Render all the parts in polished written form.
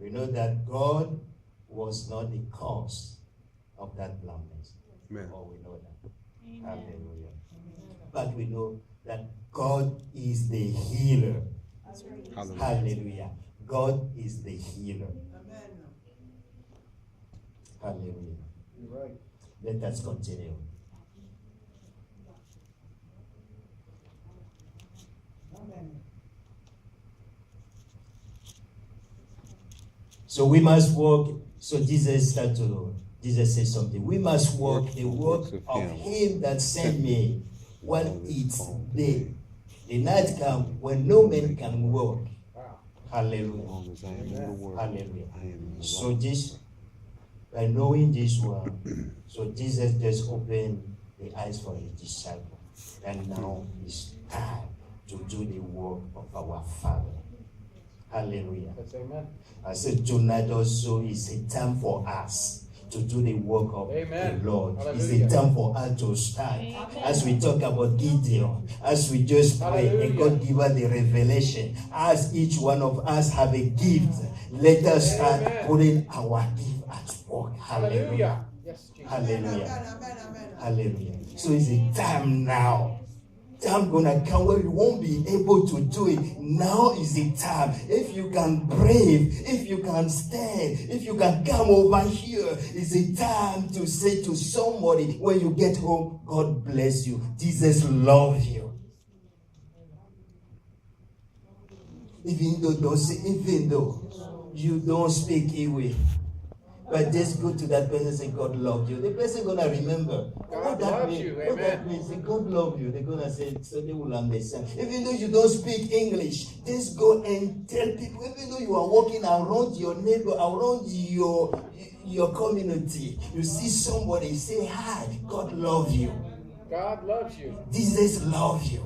We know that God was not the cause of that blindness. Amen. Oh, we know that. Amen. Hallelujah. But we know that God is the healer. Hallelujah. Hallelujah. God is the healer. Amen. Hallelujah. You're right. Let us continue. Amen. So we must walk. So Jesus said something. We must walk the work of him that sent me while it's day. The night comes when no man can walk. Hallelujah. Hallelujah. So this, by knowing this one, so Jesus just opened the eyes for his disciple. And now it's time to do the work of our Father. Hallelujah. That's amen. I said tonight also is a time for us to do the work of Amen. the Lord. Hallelujah. It's a time for us to stand. Amen. As we talk about Gideon, as we just pray, and Hallelujah. God give us the revelation. As each one of us have a gift, let us start Amen. putting our gift at work. Hallelujah. Hallelujah. Yes, Jesus. Hallelujah. Hallelujah. So it's a time now. Time gonna come where you won't be able to do it. Now is the time. If you can brave, if you can stand, if you can come over here, it's a time to say to somebody when you get home, God bless you. Jesus loves you. Even though you don't speak Iwi, but just go to that person and say, God loves you. The person gonna remember. God loves you. What that Amen. means, say, God loves you. They're gonna say, so they will understand. Even though you don't speak English, just go and tell people. Even though you are walking around your neighbor, around your community, you see somebody, say hi. God loves you. God loves you. Jesus loves you.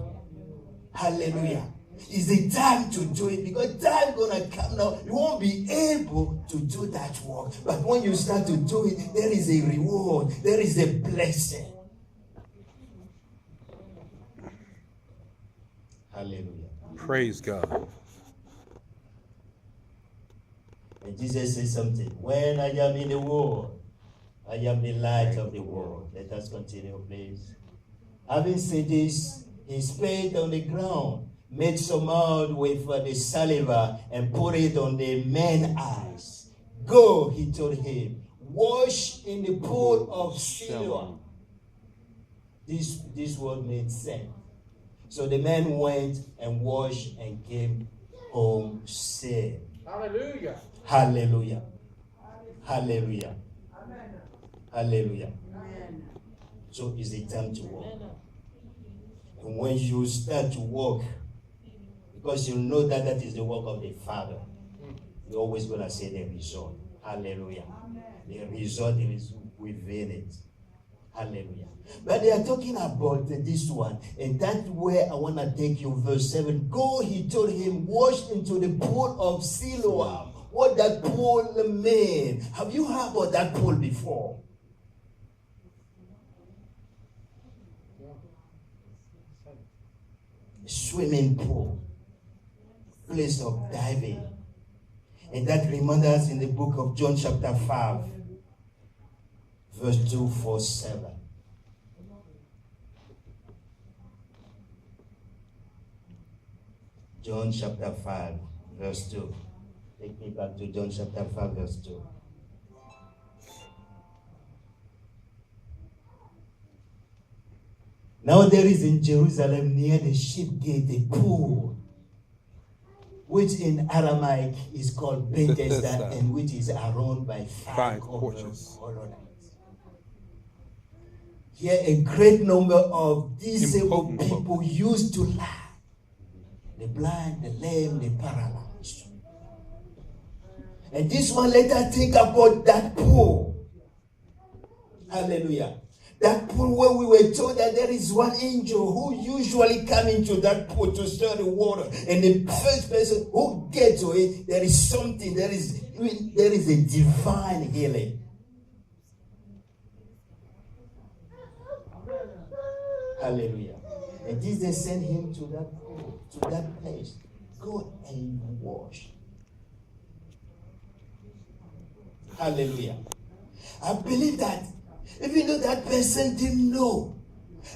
Hallelujah. It's the time to do it because time gonna come now. You won't be able to do that work. But when you start to do it, there is a reward. There is a blessing. Hallelujah. Praise God. And Jesus said something. When I am in the world, I am the light of the world. Let us continue, please. Having said this, he spit on the ground, made some mud with the saliva, and put it on the man's eyes. Go, he told him, wash in the pool of Siloam. This word means sent. So the man went and washed and came home saved. Hallelujah. Hallelujah. Hallelujah. Hallelujah. So it's the time to walk. And when you start to walk, because you know that that is the work of the Father, you're always going to say the result. Hallelujah. The result is within it. Hallelujah. But they are talking about this one, and that's where I want to take you. Verse 7. Go, he told him, wash into the pool of Siloam. What that pool mean? Have you heard about that pool before? Swimming pool, place of diving. And that reminds us in the book of John chapter 5, verse 2, 4, 7. John chapter 5, verse 2. Take me back to John chapter 5, verse 2. Now there is in Jerusalem near the sheep gate a pool, which in Aramaic is called Bethesda, and which is around by five porches. Here a great number of disabled people used to lie. The blind, the lame, the paralyzed. And this one, let us think about that pool. Hallelujah. That pool where we were told that there is one angel who usually come into that pool to stir the water. And the first person who gets to it, there is something, there is a divine healing. Hallelujah. And Jesus sent him to that pool, to that place. Go and wash. Hallelujah. I believe that even though that person didn't know,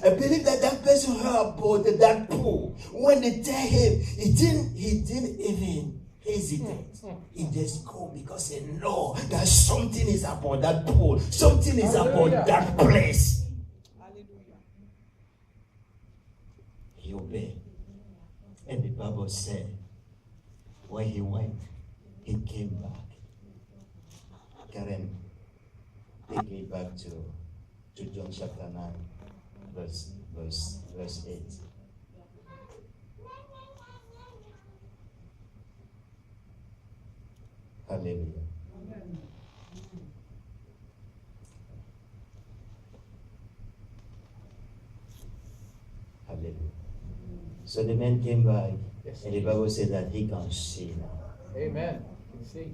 I believe that that person heard about that pool. When they tell him, he didn't even hesitate. He just go because he know that something is about that pool. Something is about that place. Hallelujah. He obeyed. And the Bible said, when he went, he came back. Karen, take me back to John chapter 9, verse 8. Hallelujah. Hallelujah. So the man came back, and the Bible said that he can see now. Amen. You can see.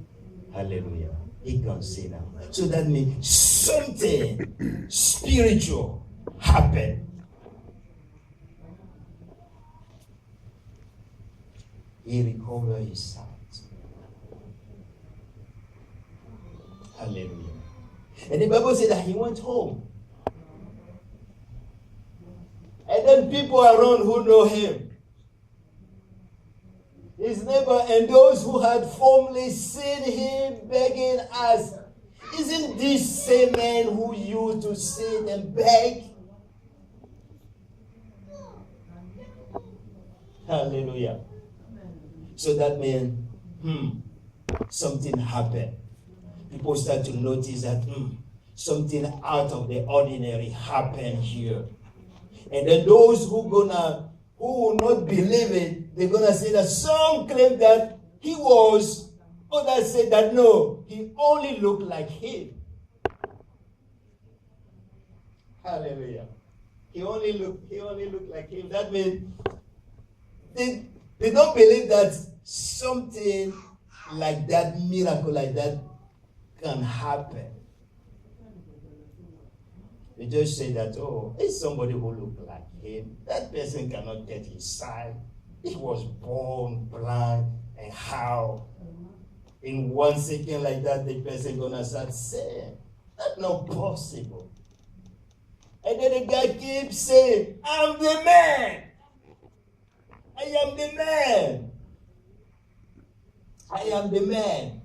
Hallelujah. He can see now. So that means something spiritual happened. He recovered his sight. Hallelujah. And the Bible said that he went home. And then people around who know him, his neighbor and those who had formerly seen him begging, asked, isn't this same man who used to sit and beg? Hallelujah. So that means, something happened. People start to notice that something out of the ordinary happened here. And then those who will not believe it, they're gonna say that some claim that he was, others say that no, he only looked like him. Hallelujah. He only looked like him. That means they don't believe that something like that, miracle like that, can happen. They just say that, oh, it's somebody who looked like him. That person cannot get his sight. He was born blind, and how in 1 second like that the person gonna start saying, that's not possible. And then the guy keeps saying, I'm the man. I am the man. I am the man.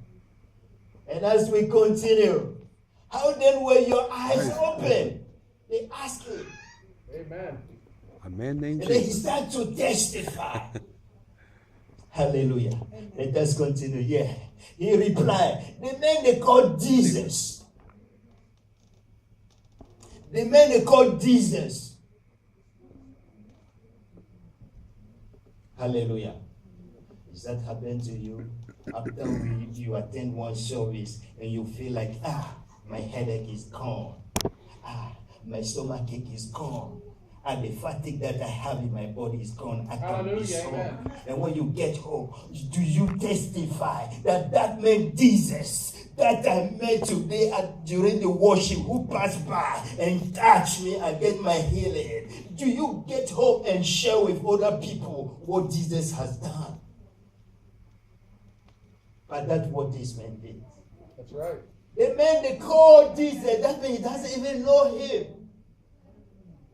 And as we continue, how then were your eyes open? They ask him. Amen. A man named And then he Jesus. started to testify. Hallelujah. Let us continue. Yeah. He replied, the man they called Jesus. The man they called Jesus. Hallelujah. Is that happening to you? After you attend one service and you feel like, my headache is gone. My stomach ache is gone. And the fatigue that I have in my body is gone. I can be Hallelujah, strong. amen. And when you get home, do you testify that man Jesus that I met today during the worship, who passed by and touched me and get my healing? Do you get home and share with other people what Jesus has done? But that's what this man did. That's right. The man they called Jesus, that means he doesn't even know him.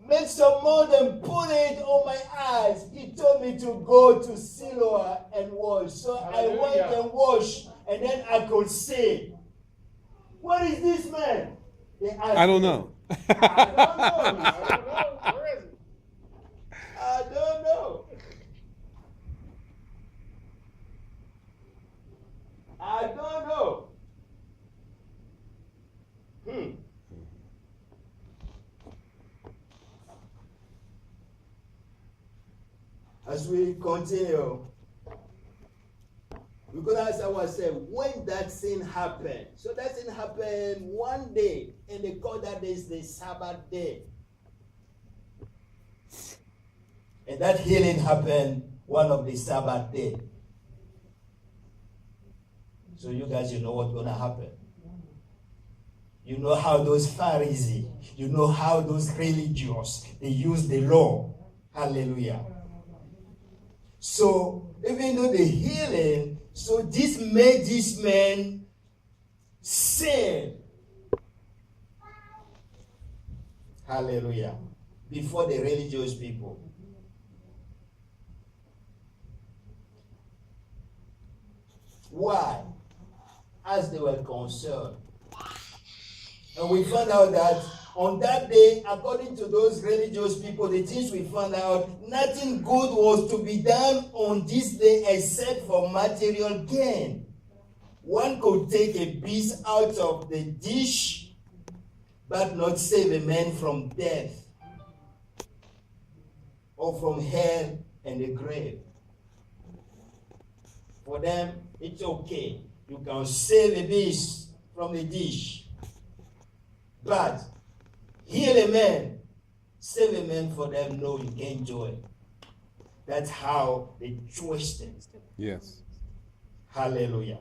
Make some more and put it on my eyes. He told me to go to Siloam and wash. So Hallelujah. I went and washed, and then I could see. What is this man? They asked I don't me. know. I don't know. I don't know. Where is it? I don't know. I don't know. As we continue, we're going to ask ourselves, when that sin happened? So that sin happened one day, and they call that day the Sabbath day. And that healing happened one of the Sabbath day. So you guys, you know what's going to happen. You know how those Pharisees, you know how those religious, they use the law. Hallelujah. So even though the healing, so this made this man sin. Hallelujah. Before the religious people. Why? As they were concerned. And we found out that on that day, according to those religious people, the things we found out, nothing good was to be done on this day except for material gain. One could take a piece out of the dish, but not save a man from death or from hell and the grave. For them, it's okay. You can save a piece from the dish. But heal a man, save a man for them, no, you can't do it. That's how they twisted. Yes. Hallelujah.